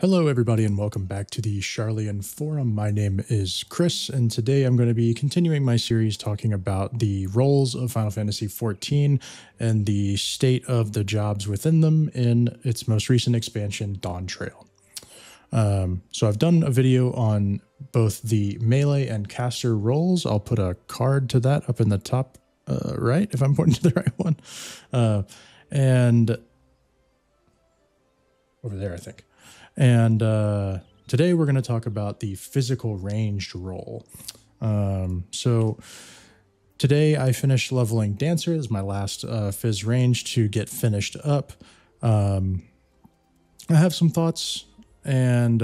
Hello, everybody, and welcome back to the Charlian Forum. My name is Chris, and today I'm going to be continuing my series talking about the roles of Final Fantasy XIV and the state of the jobs within them in its most recent expansion, Dawntrail. So I've done a video on both the melee and caster roles. I'll put a card to that up in the top right, if I'm pointing to the right one. And over there, I think. And today we're going to talk about the physical ranged role. So today I finished leveling Dancer. This is my last Phys range to get finished up. I have some thoughts and,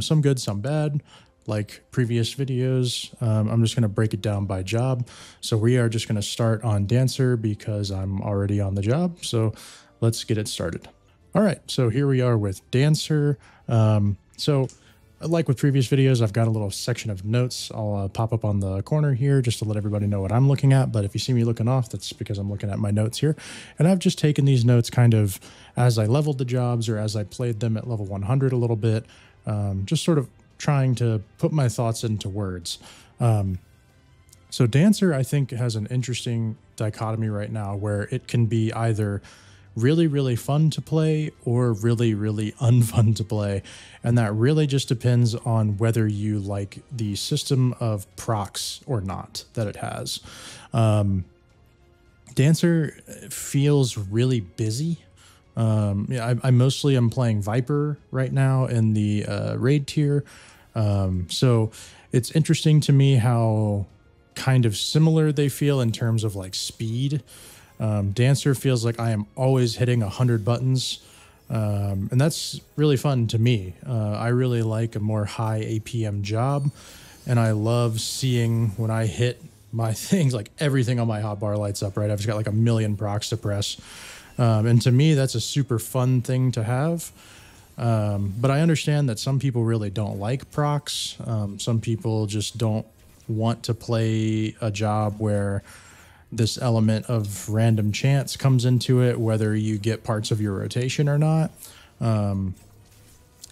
some good, some bad. Like previous videos, I'm just going to break it down by job. So we are just going to start on Dancer because I'm already on the job. So let's get it started. All right, so here we are with Dancer. So like with previous videos, I've got a little section of notes. I'll pop up on the corner here just to let everybody know what I'm looking at. But if you see me looking off, that's because I'm looking at my notes here. And I've just taken these notes kind of as I leveled the jobs or as I played them at level 100 a little bit, just sort of trying to put my thoughts into words. So Dancer, I think, has an interesting dichotomy right now where it can be either really, really fun to play or really, really unfun to play. And that really just depends on whether you like the system of procs or not that it has. Dancer feels really busy. I mostly am playing Viper right now in the raid tier. So it's interesting to me how kind of similar they feel in terms of like speed. Dancer feels like I am always hitting 100 buttons, and that's really fun to me. I really like a more high APM job, and I love seeing when I hit my things, like everything on my hotbar lights up, right? I've just got like a million procs to press, and to me, that's a super fun thing to have. But I understand that some people really don't like procs. Some people just don't want to play a job where this element of random chance comes into it, whether you get parts of your rotation or not,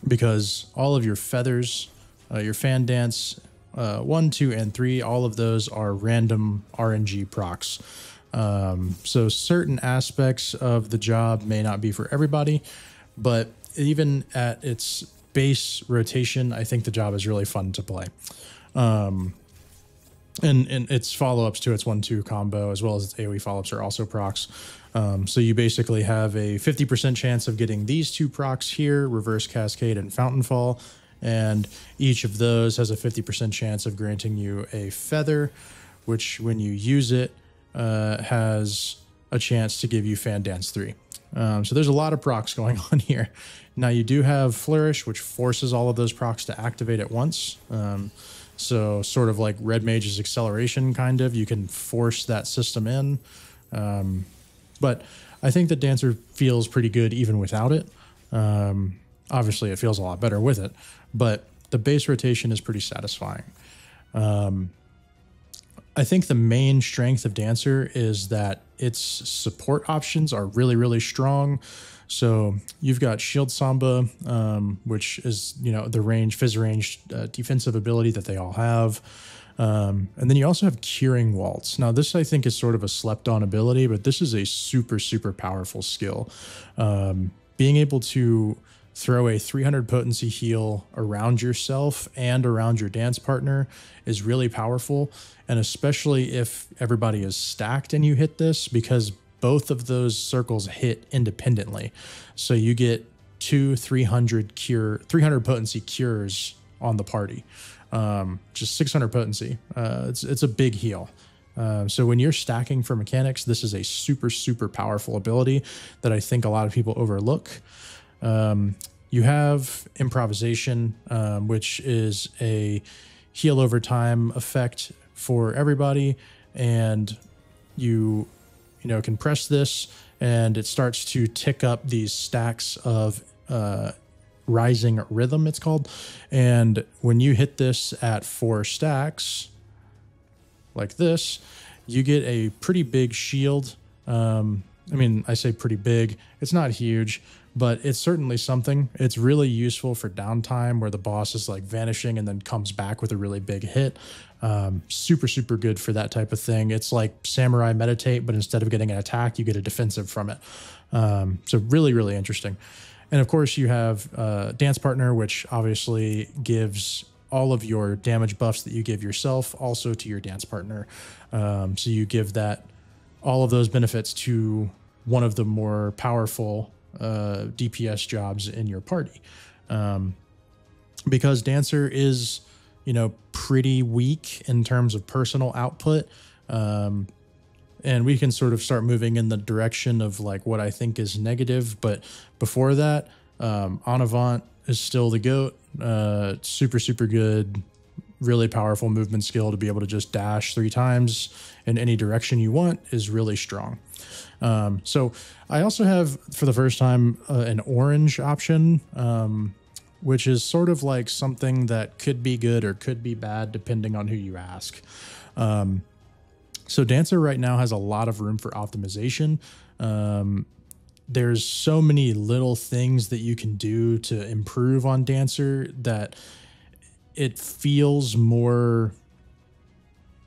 because all of your feathers, your fan dance, 1, 2, and 3, all of those are random RNG procs. So certain aspects of the job may not be for everybody, but even at its base rotation, I think the job is really fun to play. And its follow-ups to its 1-2 combo, as well as its AoE follow-ups, are also procs. So you basically have a 50% chance of getting these two procs here, Reverse Cascade and Fountain Fall, and each of those has a 50% chance of granting you a feather, which when you use it, has a chance to give you Fan Dance 3. So there's a lot of procs going on here. Now you do have Flourish, which forces all of those procs to activate at once. So sort of like Red Mage's acceleration, kind of. You can force that system in. But I think that Dancer feels pretty good even without it. Obviously, it feels a lot better with it. But the base rotation is pretty satisfying. I think the main strength of Dancer is that its support options are really, really strong. So you've got Shield Samba, which is, the Phys range defensive ability that they all have. And then you also have Curing Waltz. Now, this I think is sort of a slept on ability, but this is a super, super powerful skill. Being able to throw a 300 potency heal around yourself and around your dance partner is really powerful. And especially if everybody is stacked and you hit this, because both of those circles hit independently. So you get 300 potency cures on the party. Just 600 potency. It's a big heal. So when you're stacking for mechanics, this is a super, super powerful ability that I think a lot of people overlook. You have Improvisation, which is a heal over time effect for everybody. And you can press this and it starts to tick up these stacks of rising rhythm, it's called. And when you hit this at 4 stacks like this, you get a pretty big shield. I mean, I say pretty big, it's not huge, but it's certainly something. It's really useful for downtime where the boss is like vanishing and then comes back with a really big hit. Super, super good for that type of thing. It's like Samurai Meditate, but instead of getting an attack, you get a defensive from it. So really, really interesting. And of course you have Dance Partner, which obviously gives all of your damage buffs that you give yourself also to your dance partner. So you give that all of those benefits to one of the more powerful DPS jobs in your party. Because Dancer is, you know, pretty weak in terms of personal output. And we can sort of start moving in the direction of like what I think is negative. But before that, Anavant is still the GOAT. Super, super good, really powerful movement skill to be able to just dash 3 times in any direction you want is really strong. So I also have, for the first time, an orange option, which is sort of like something that could be good or could be bad depending on who you ask. So Dancer right now has a lot of room for optimization. There's so many little things that you can do to improve on Dancer that it feels more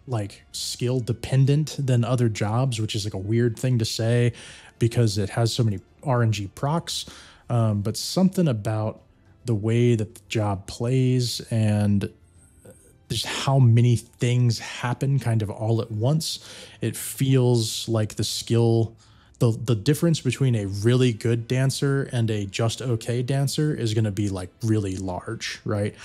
like skill dependent than other jobs, which is like a weird thing to say because it has so many RNG procs. But something about the way that the job plays and just how many things happen kind of all at once, it feels like the skill, the difference between a really good dancer and a just okay dancer is going to be like really large, right?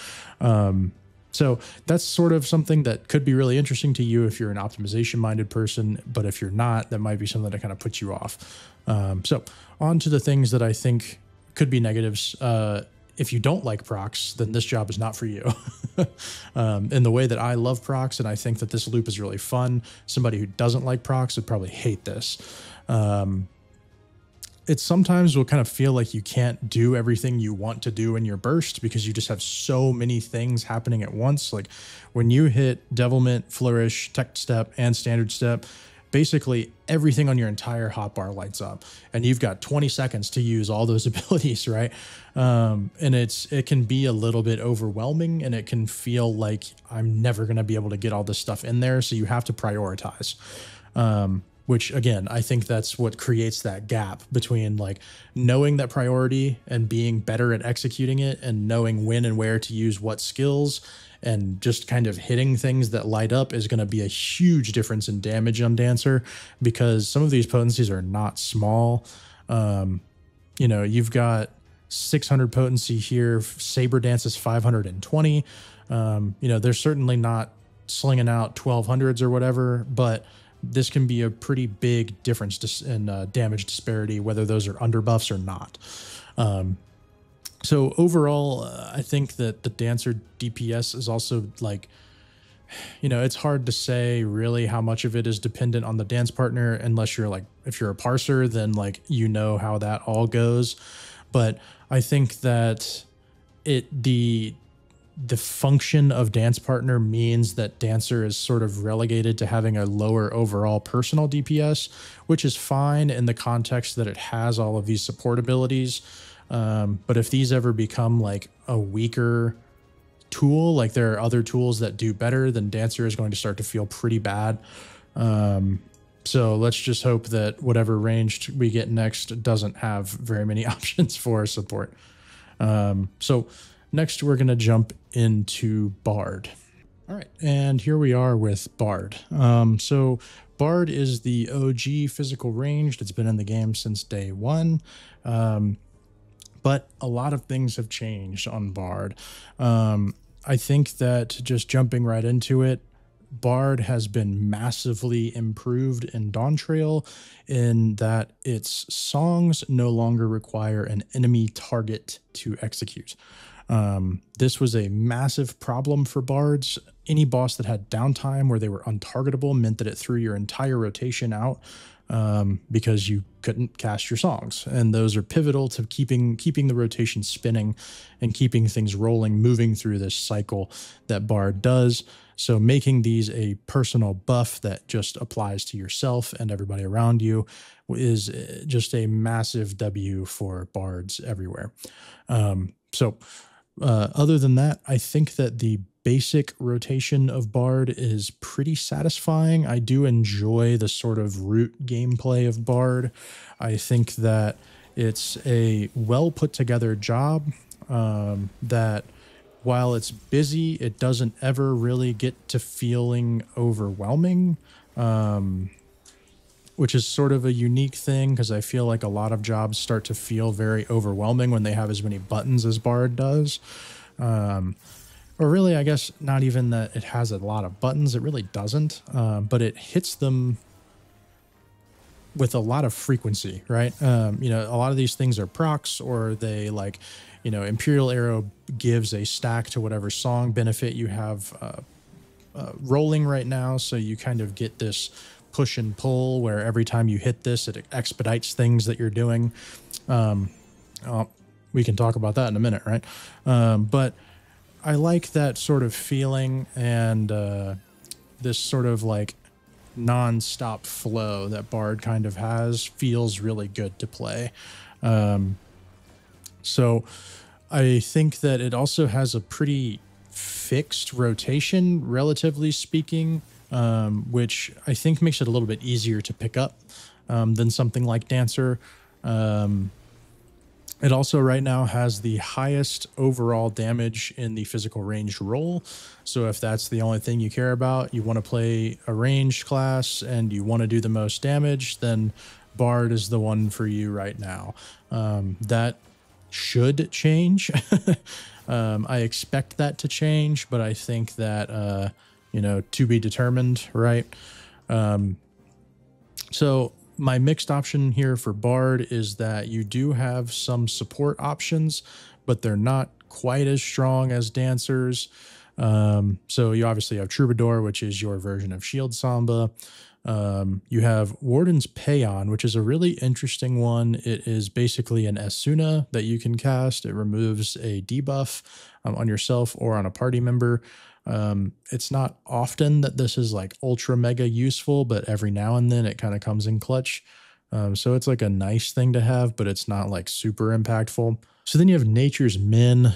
So that's sort of something that could be really interesting to you if you're an optimization minded person, but if you're not, that might be something that kind of puts you off. So on to the things that I think could be negatives. If you don't like procs, then this job is not for you. In the way that I love procs, and I think that this loop is really fun, somebody who doesn't like procs would probably hate this. It sometimes will kind of feel like you can't do everything you want to do in your burst because you just have so many things happening at once. Like when you hit Devilment, Flourish, Tech Step, and Standard Step, basically everything on your entire hotbar lights up and you've got 20 seconds to use all those abilities, right? And it can be a little bit overwhelming and it can feel like I'm never going to be able to get all this stuff in there. So you have to prioritize, which again, I think that's what creates that gap between like knowing that priority and being better at executing it and knowing when and where to use what skills and just kind of hitting things that light up is going to be a huge difference in damage on Dancer because some of these potencies are not small. You know, you've got 600 potency here. Saber Dance is 520. You know, they're certainly not slinging out 1200s or whatever, but this can be a pretty big difference in damage disparity, whether those are underbuffs or not. So overall, I think that the Dancer DPS is also like, you know, it's hard to say really how much of it is dependent on the dance partner unless you're like, if you're a parser, then like, you know how that all goes. But I think that the function of dance partner means that Dancer is sort of relegated to having a lower overall personal DPS, which is fine in the context that it has all of these support abilities. But if these ever become like a weaker tool, like there are other tools that do better, then Dancer is going to start to feel pretty bad. So let's just hope that whatever ranged we get next doesn't have very many options for support. So next we're going to jump into Bard. All right, and here we are with Bard. So Bard is the OG physical ranged. It's been in the game since day one. But a lot of things have changed on Bard. I think that just jumping right into it, Bard has been massively improved in Dawntrail in that its songs no longer require an enemy target to execute. This was a massive problem for bards. Any boss that had downtime where they were untargetable meant that it threw your entire rotation out because you couldn't cast your songs. And those are pivotal to keeping the rotation spinning and keeping things rolling, moving through this cycle that Bard does. So making these a personal buff that just applies to yourself and everybody around you is just a massive W for bards everywhere. Other than that, I think that the basic rotation of Bard is pretty satisfying. I do enjoy the sort of root gameplay of Bard. I think that it's a well put together job that while it's busy, it doesn't ever really get to feeling overwhelming, which is sort of a unique thing because I feel like a lot of jobs start to feel very overwhelming when they have as many buttons as Bard does. Or really, I guess not even that it has a lot of buttons. It really doesn't, but it hits them with a lot of frequency, right? You know, a lot of these things are procs, or they like, you know, Imperial Arrow gives a stack to whatever song benefit you have rolling right now. So you kind of get this push and pull where every time you hit this, it expedites things that you're doing. We can talk about that in a minute, right? But I like that sort of feeling and this sort of like non-stop flow that Bard kind of has feels really good to play. So I think that it also has a pretty fixed rotation, relatively speaking, which I think makes it a little bit easier to pick up than something like Dancer. It also right now has the highest overall damage in the physical ranged role. So if that's the only thing you care about, you want to play a ranged class and you want to do the most damage, then Bard is the one for you right now. That should change. I expect that to change, but I think that, you know, to be determined, right? So my mixed option here for Bard is that you do have some support options, but they're not quite as strong as Dancers. So you obviously have Troubadour, which is your version of Shield Samba. You have Warden's Paeon, which is a really interesting one. It is basically an Esuna that you can cast. It removes a debuff on yourself or on a party member. It's not often that this is like ultra mega useful, but every now and then it kind of comes in clutch. So it's like a nice thing to have, but it's not like super impactful. So then you have Nature's Min,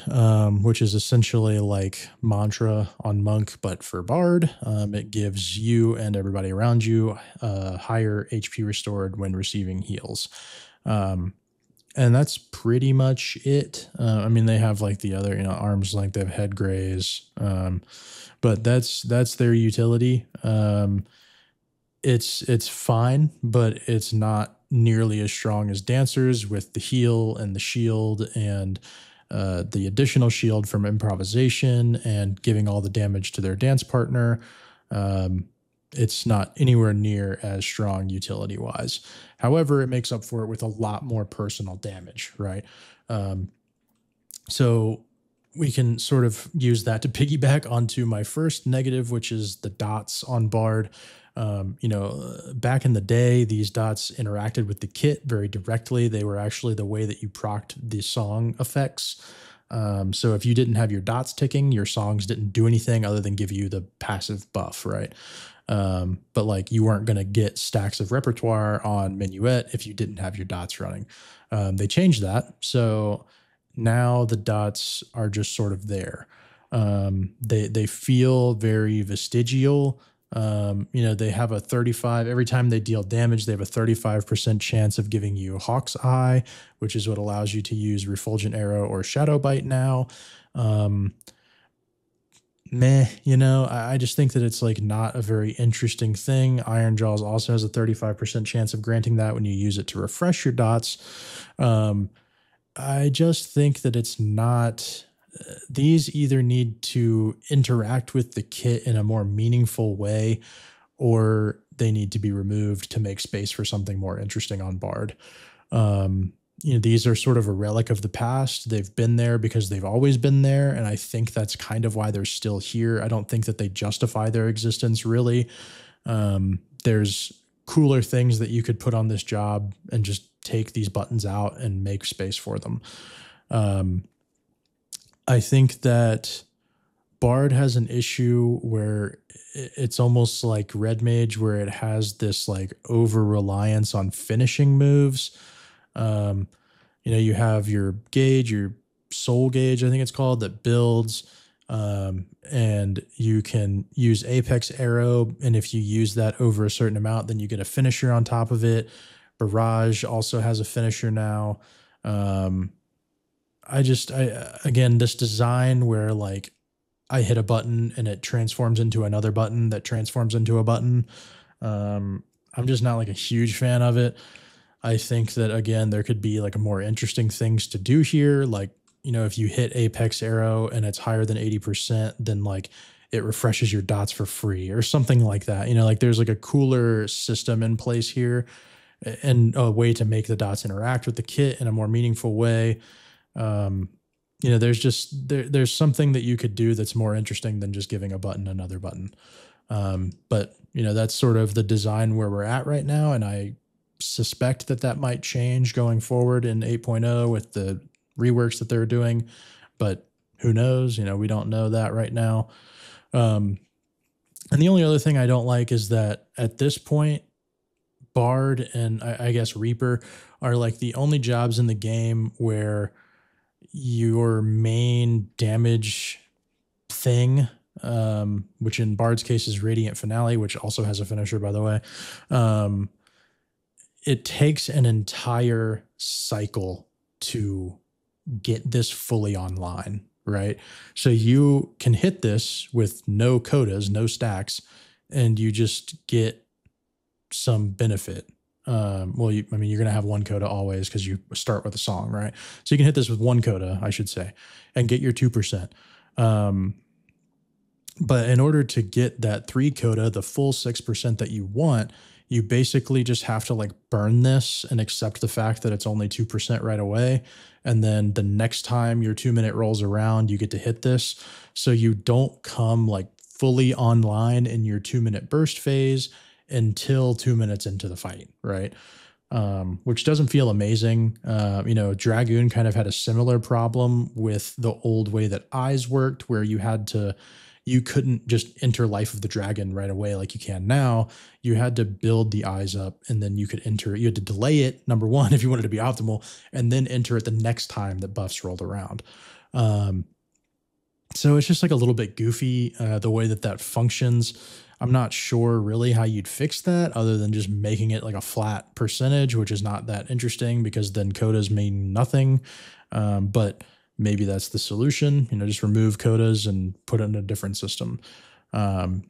which is essentially like Mantra on Monk, but for Bard. It gives you and everybody around you higher HP restored when receiving heals. And that's pretty much it. I mean, they have like the other, you know, arms length, they have head graze, but that's their utility. It's fine, but it's not nearly as strong as Dancers with the heal and the shield and the additional shield from improvisation and giving all the damage to their dance partner. It's not anywhere near as strong utility-wise. However, it makes up for it with a lot more personal damage, right? So we can sort of use that to piggyback onto my first negative, which is the dots on Bard. You know, back in the day, these dots interacted with the kit very directly. They were actually the way that you procced the song effects. So if you didn't have your dots ticking, your songs didn't do anything other than give you the passive buff, right? But like you weren't going to get stacks of repertoire on Minuet if you didn't have your dots running. They changed that. So now the dots are just sort of there. They feel very vestigial. You know, they have a 35, every time they deal damage, they have a 35% chance of giving you Hawk's Eye, which is what allows you to use Refulgent Arrow or Shadow Bite now. You know, I just think that it's like not a very interesting thing. Iron Jaws also has a 35% chance of granting that when you use it to refresh your dots. I just think that it's not, these either need to interact with the kit in a more meaningful way, or they need to be removed to make space for something more interesting on Bard. You know, these are sort of a relic of the past. They've been there because they've always been there, and I think that's kind of why they're still here. I don't think that they justify their existence, really. There's cooler things that you could put on this job and just take these buttons out and make space for them. I think that Bard has an issue where it's almost like Red Mage, where it has this like over reliance on finishing moves. Um, you have your gauge, your soul gauge, I think it's called, that builds. And you can use Apex Arrow. And if you use that over a certain amount, then you get a finisher on top of it. Barrage also has a finisher now. Um, again, this design where like I hit a button and it transforms into another button that transforms into a button. I'm just not like a huge fan of it. I think that again, there could be like more interesting things to do here. Like, if you hit Apex Arrow and it's higher than 80%, then like it refreshes your dots for free or something like that. Like there's like a cooler system in place here and a way to make the dots interact with the kit in a more meaningful way. Um, there's something that you could do that's more interesting than just giving a button another button. But that's sort of the design where we're at right now. And I suspect that that might change going forward in 8.0 with the reworks that they're doing, but who knows? We don't know that right now. And the only other thing I don't like is that at this point, Bard and I guess Reaper are like the only jobs in the game where your main damage thing, which in Bard's case is Radiant Finale, which also has a finisher, by the way. It takes an entire cycle to get this fully online, right? So you can hit this with no codas, no stacks, and you just get some benefit. Well, you're going to have one coda always because you start with a song, right? So you can hit this with one coda, I should say, and get your 2%. But in order to get that 3 coda, the full 6% that you want, you basically just have to like burn this and accept the fact that it's only 2% right away. And then the next time your 2-minute rolls around, you get to hit this. So you don't come like fully online in your 2-minute burst phase until 2 minutes into the fight, right? Which doesn't feel amazing. Dragoon kind of had a similar problem with the old way that Eyes worked, where you couldn't just enter Life of the Dragon right away like you can now. You had to build the Eyes up and then you could enter it. You had to delay it, number one, if you wanted to be optimal, and then enter it the next time that buffs rolled around. So it's just like a little bit goofy, the way that functions. I'm not sure really how you'd fix that other than just making it like a flat percentage, which is not that interesting because then codas mean nothing. But maybe that's the solution, just remove codas and put it in a different system. But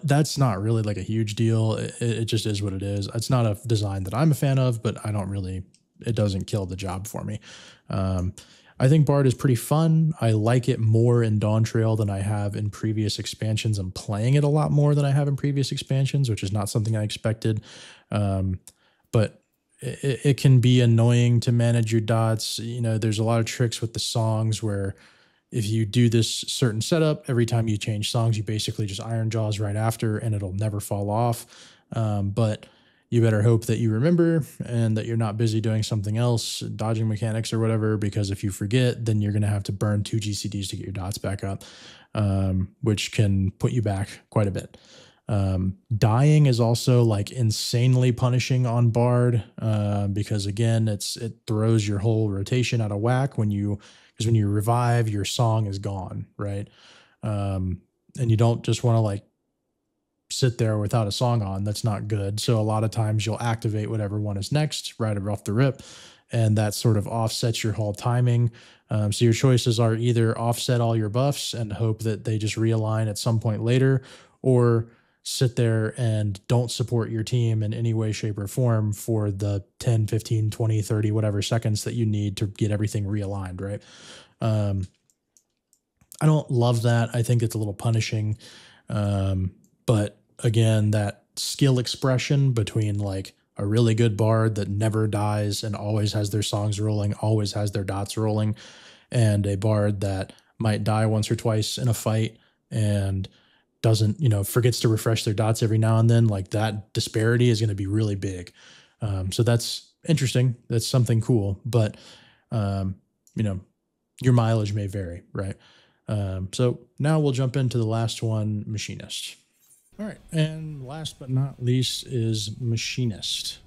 that's not really like a huge deal. It just is what it is. It's not a design that I'm a fan of, but it doesn't kill the job for me. I think Bard is pretty fun. I like it more in Dawntrail than I have in previous expansions. I'm playing it a lot more than I have in previous expansions, which is not something I expected. But it can be annoying to manage your dots. There's a lot of tricks with the songs where if you do this certain setup, every time you change songs, you basically just Iron Jaws right after and it'll never fall off. But you better hope that you remember and that you're not busy doing something else, dodging mechanics or whatever, because if you forget, then you're going to have to burn 2 GCDs to get your dots back up, which can put you back quite a bit. Dying is also like insanely punishing on Bard, because again, it throws your whole rotation out of whack because when you revive, your song is gone, right? And you don't just want to like sit there without a song on. That's not good. So a lot of times you'll activate whatever one is next right off the rip, and that sort of offsets your whole timing. So your choices are either offset all your buffs and hope that they just realign at some point later, or sit there and don't support your team in any way, shape, or form for the 10, 15, 20, 30, whatever seconds that you need to get everything realigned, right? I don't love that. I think it's a little punishing. But again, that skill expression between like a really good bard that never dies and always has their songs rolling, always has their dots rolling, and a bard that might die once or twice in a fight and doesn't, forgets to refresh their dots every now and then, like that disparity is going to be really big. So that's interesting. That's something cool, but, your mileage may vary, right? So now we'll jump into the last one, Machinist. All right, and last but not least is Machinist.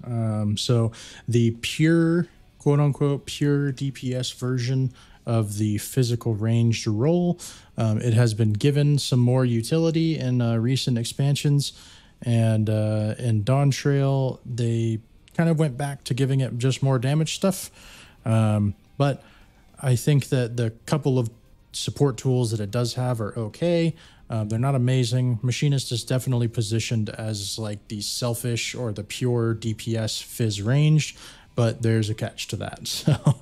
So the pure, quote unquote, pure DPS version of the physical ranged role. It has been given some more utility in recent expansions, and in Dawntrail, they kind of went back to giving it just more damage stuff. But I think that the couple of support tools that it does have are okay. They're not amazing. Machinist is definitely positioned as like the selfish or the pure DPS fizz ranged, but there's a catch to that. So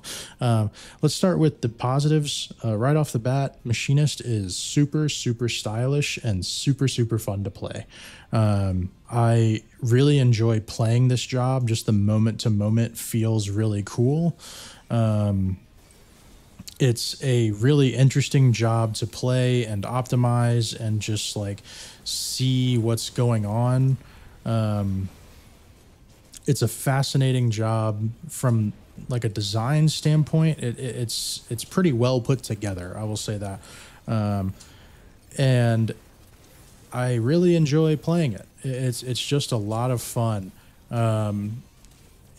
let's start with the positives. Right off the bat, Machinist is super, super stylish and super, super fun to play. I really enjoy playing this job. Just the moment to moment feels really cool. It's a really interesting job to play and optimize and just like see what's going on. It's a fascinating job from like a design standpoint. It's pretty well put together, I will say that. And I really enjoy playing it. It's just a lot of fun.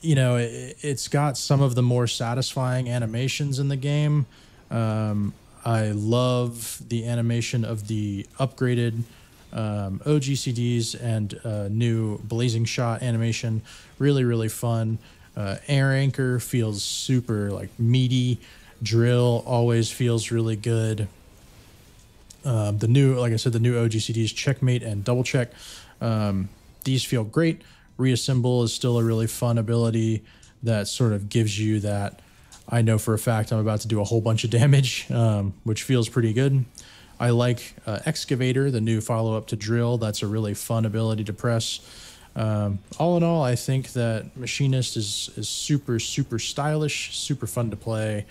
You know, it's got some of the more satisfying animations in the game. I love the animation of the upgraded OGCDs and new Blazing Shot animation. Really, really fun. Air Anchor feels super like meaty. Drill always feels really good. The new, like I said, the new OGCDs, Checkmate and Double Check. These feel great. Reassemble is still a really fun ability that sort of gives you that, I know for a fact I'm about to do a whole bunch of damage, which feels pretty good. I like Excavator, the new follow-up to Drill. That's a really fun ability to press. All in all, I think that Machinist is super, super stylish, super fun to play.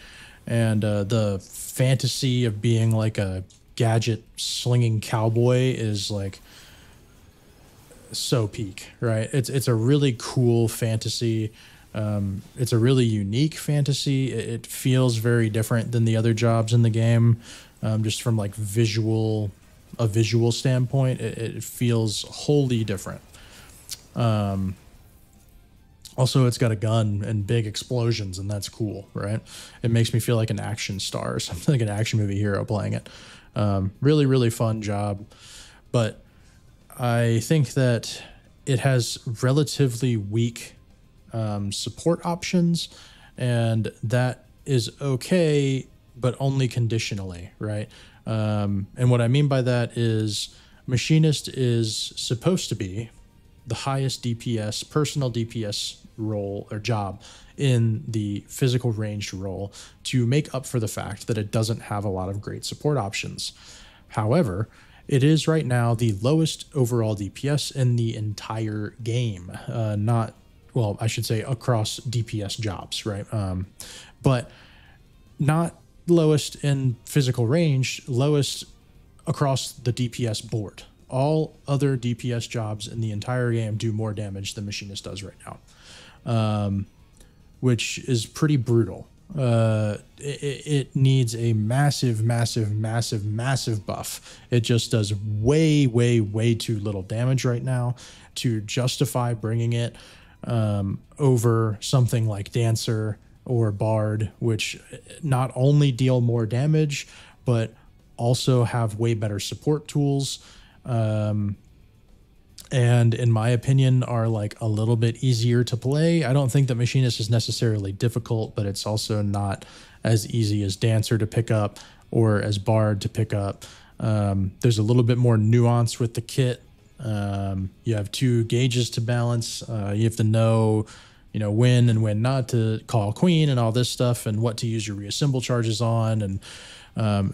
And the fantasy of being like a gadget slinging cowboy is like so peak, right? It's a really cool fantasy. It's a really unique fantasy. It feels very different than the other jobs in the game, just from like visual standpoint. It feels wholly different. Also, it's got a gun and big explosions, and that's cool, right? It makes me feel like an action star or something, like an action movie hero playing it. Really, really fun job. But I think that it has relatively weak support options, and that is okay, but only conditionally, right? And what I mean by that is Machinist is supposed to be the highest DPS, personal DPS role or job in the physical ranged role to make up for the fact that it doesn't have a lot of great support options. However, it is right now the lowest overall DPS in the entire game. Not, well, I should say across DPS jobs, right? But not lowest in physical range, lowest across the DPS board. All other DPS jobs in the entire game do more damage than Machinist does right now, which is pretty brutal. It needs a massive, massive, massive, massive buff. It just does way, way, way too little damage right now to justify bringing it over something like Dancer or Bard, which not only deal more damage, but also have way better support tools. And in my opinion are like a little bit easier to play. I don't think that Machinist is necessarily difficult, but it's also not as easy as Dancer to pick up or as Bard to pick up. There's a little bit more nuance with the kit. You have two gauges to balance. You have to know, when and when not to call Queen and all this stuff, and what to use your reassemble charges on. And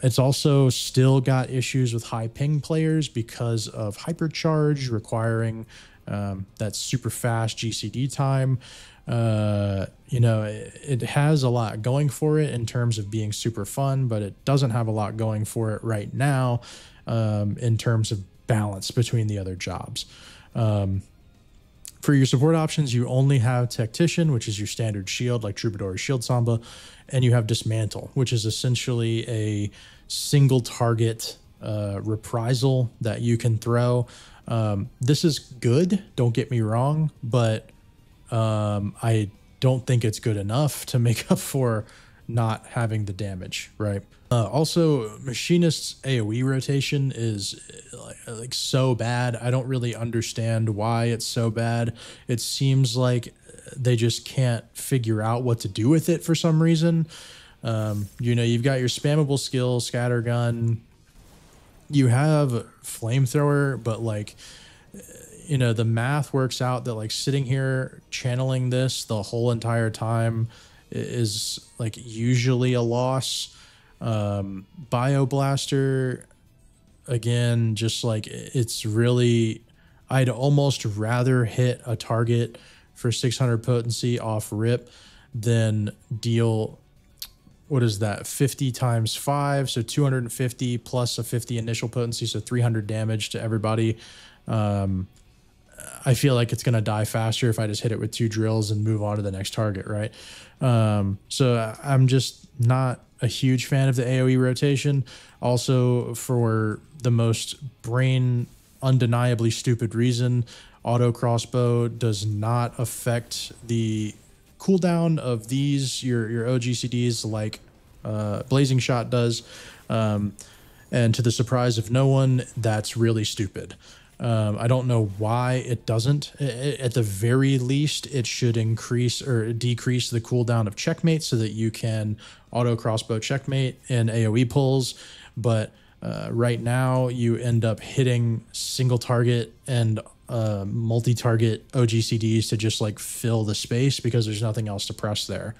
it's also still got issues with high ping players because of hypercharge requiring that super fast GCD time. It has a lot going for it in terms of being super fun, but it doesn't have a lot going for it right now in terms of balance between the other jobs. For your support options, you only have Tactician, which is your standard shield like Troubadour or Shield Samba, and you have Dismantle, which is essentially a single target reprisal that you can throw. This is good, don't get me wrong, but I don't think it's good enough to make up for not having the damage, right? Also, Machinist's AoE rotation is like so bad. I don't really understand why it's so bad. It seems like they just can't figure out what to do with it for some reason. You know, you've got your spammable skill, scattergun. You have flamethrower, but like, you know, the math works out that like sitting here channeling this the whole entire time is like usually a loss. Bioblaster, again, just like it's really, I'd almost rather hit a target for 600 potency off rip than deal, what is that, 50 times 5, so 250 plus a 50 initial potency, so 300 damage to everybody. I feel like it's going to die faster if I just hit it with 2 drills and move on to the next target, right? So I'm just not a huge fan of the AoE rotation. Also, for the most brain undeniably stupid reason, auto crossbow does not affect the cooldown of these, your OGCDs, like Blazing Shot does. And to the surprise of no one, that's really stupid. I don't know why it doesn't. At the very least, it should increase or decrease the cooldown of checkmate so that you can auto crossbow checkmate in AoE pulls. But right now, you end up hitting single target and multi-target OGCDs to just like fill the space because there's nothing else to press there.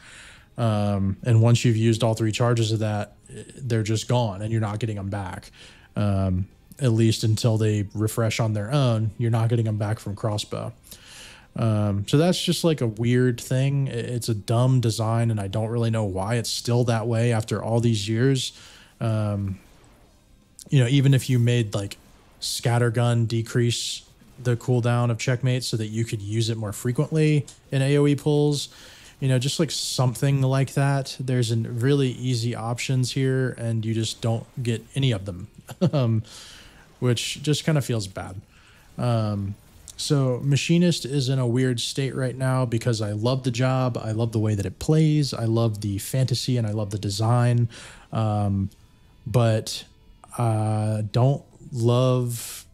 And once you've used all 3 charges of that, they're just gone and you're not getting them back. At least until they refresh on their own, you're not getting them back from crossbow. So that's just like a weird thing. It's a dumb design, and I don't really know why it's still that way after all these years. You know, even if you made like scattergun decrease the cooldown of checkmate so that you could use it more frequently in AoE pulls, you know, just like something like that. There's really easy options here, and you just don't get any of them. Which just kind of feels bad. So Machinist is in a weird state right now because I love the job. I love the way that it plays. I love the fantasy and I love the design. But don't love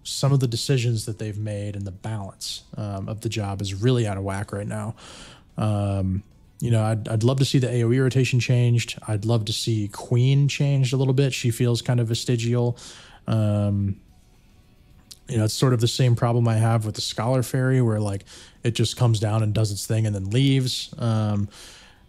some of the decisions that they've made, and the balance of the job is really out of whack right now. You know, I'd love to see the AoE rotation changed. I'd love to see Queen changed a little bit. She feels kind of vestigial. You know, it's sort of the same problem I have with the Scholar Fairy, where like it just comes down and does its thing and then leaves.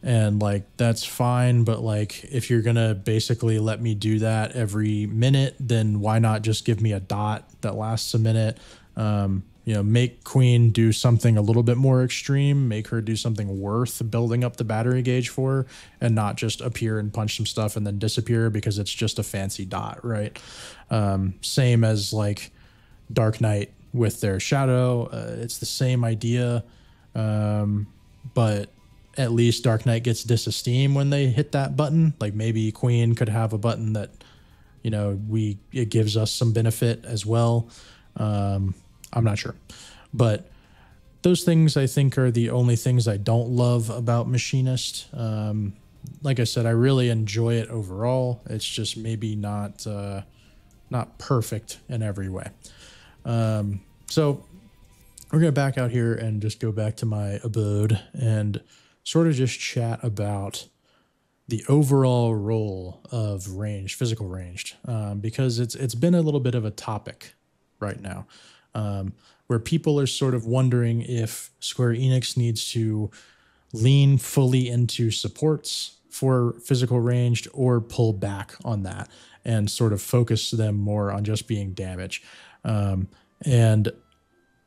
And like that's fine, but like if you're gonna basically let me do that every minute, then why not just give me a dot that lasts a minute? You know, make Queen do something a little bit more extreme, make her do something worth building up the battery gauge for, and not just appear and punch some stuff and then disappear because it's just a fancy dot, right? Same as like Dark Knight with their shadow. It's the same idea, but at least Dark Knight gets disesteem when they hit that button. Like maybe Queen could have a button that, you know, it gives us some benefit as well. I'm not sure, but those things I think are the only things I don't love about Machinist. Like I said, I really enjoy it overall. It's just maybe not perfect in every way. So we're going to back out here and just go back to my abode and sort of just chat about the overall role of ranged, physical ranged, because it's been a little bit of a topic right now. Where people are sort of wondering if Square Enix needs to lean fully into supports for physical ranged or pull back on that and sort of focus them more on just being damage. And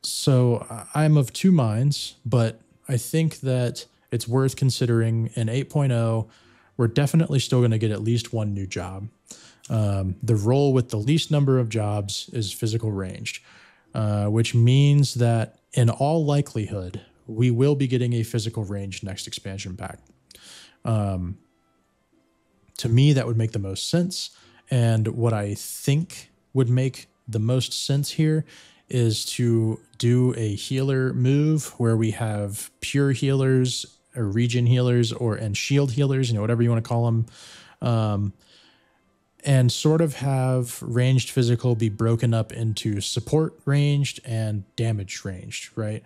so I'm of 2 minds, but I think that it's worth considering in 8.0, we're definitely still going to get at least 1 new job. The role with the least number of jobs is physical ranged. Which means that in all likelihood, we will be getting a physical range next expansion pack. to me, that would make the most sense. And what I think would make the most sense here is to do a healer move where we have pure healers or region healers and shield healers, you know, whatever you want to call them. And sort of have ranged physical be broken up into support ranged and damage ranged, right?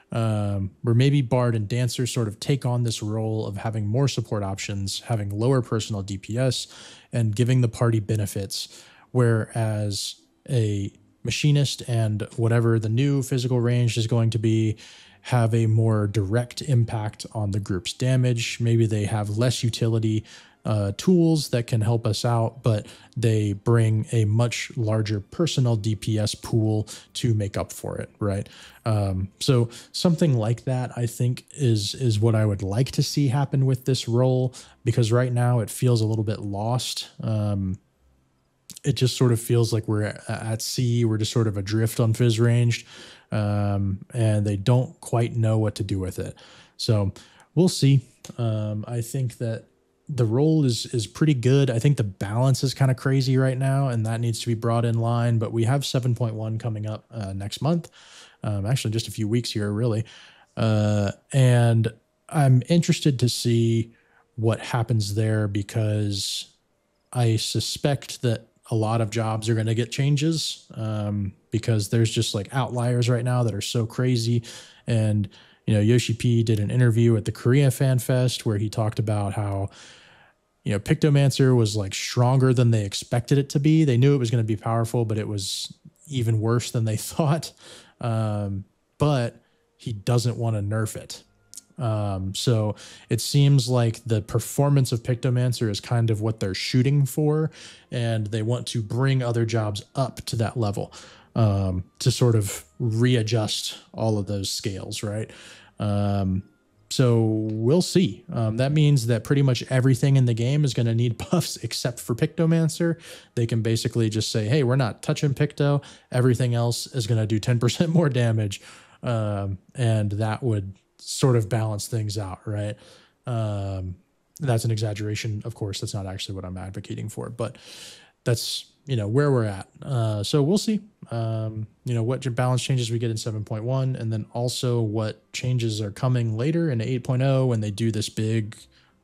Where maybe Bard and Dancer sort of take on this role of having more support options, having lower personal DPS, and giving the party benefits, whereas a Machinist and whatever the new physical range is going to be have a more direct impact on the group's damage. Maybe they have less utility tools that can help us out, but they bring a much larger personal DPS pool to make up for it, right? So something like that, I think, is what I would like to see happen with this role, because right now it feels a little bit lost. It just sort of feels like we're at sea. We're just sort of adrift on Fizz Ranged, and they don't quite know what to do with it. So we'll see. I think that the role is pretty good. I think the balance is kind of crazy right now, and that needs to be brought in line. But we have 7.1 coming up next month. Actually, just a few weeks here, really. And I'm interested to see what happens there, because I suspect that a lot of jobs are going to get changes, because there's just like outliers right now that are so crazy. And, you know, Yoshi P did an interview at the Korea Fan Fest where he talked about how, you know, Pictomancer was like stronger than they expected it to be. They knew it was going to be powerful, but it was even worse than they thought. But he doesn't want to nerf it. So it seems like the performance of Pictomancer is kind of what they're shooting for, and they want to bring other jobs up to that level, to sort of readjust all of those scales, right? So we'll see. That means that pretty much everything in the game is going to need buffs except for Pictomancer. They can basically just say, hey, we're not touching Picto. Everything else is going to do 10% more damage. And that would sort of balance things out, right? That's an exaggeration, of course. That's not actually what I'm advocating for, but that's, you know, where we're at. So we'll see, you know, what balance changes we get in 7.1, and then also what changes are coming later in 8.0 when they do this big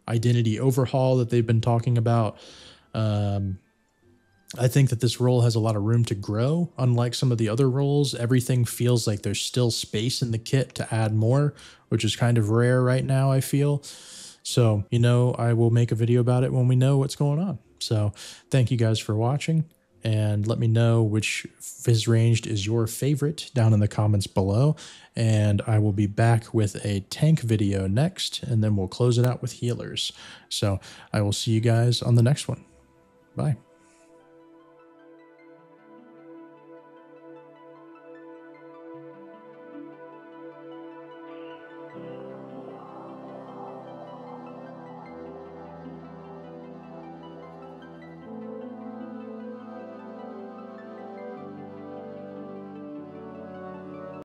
identity overhaul that they've been talking about. I think that this role has a lot of room to grow. Unlike some of the other roles, everything feels like there's still space in the kit to add more, which is kind of rare right now, I feel. So, you know, I will make a video about it when we know what's going on. So thank you guys for watching, and let me know which Fizz Ranged is your favorite down in the comments below. And I will be back with a tank video next, and then we'll close it out with healers. So I will see you guys on the next one. Bye.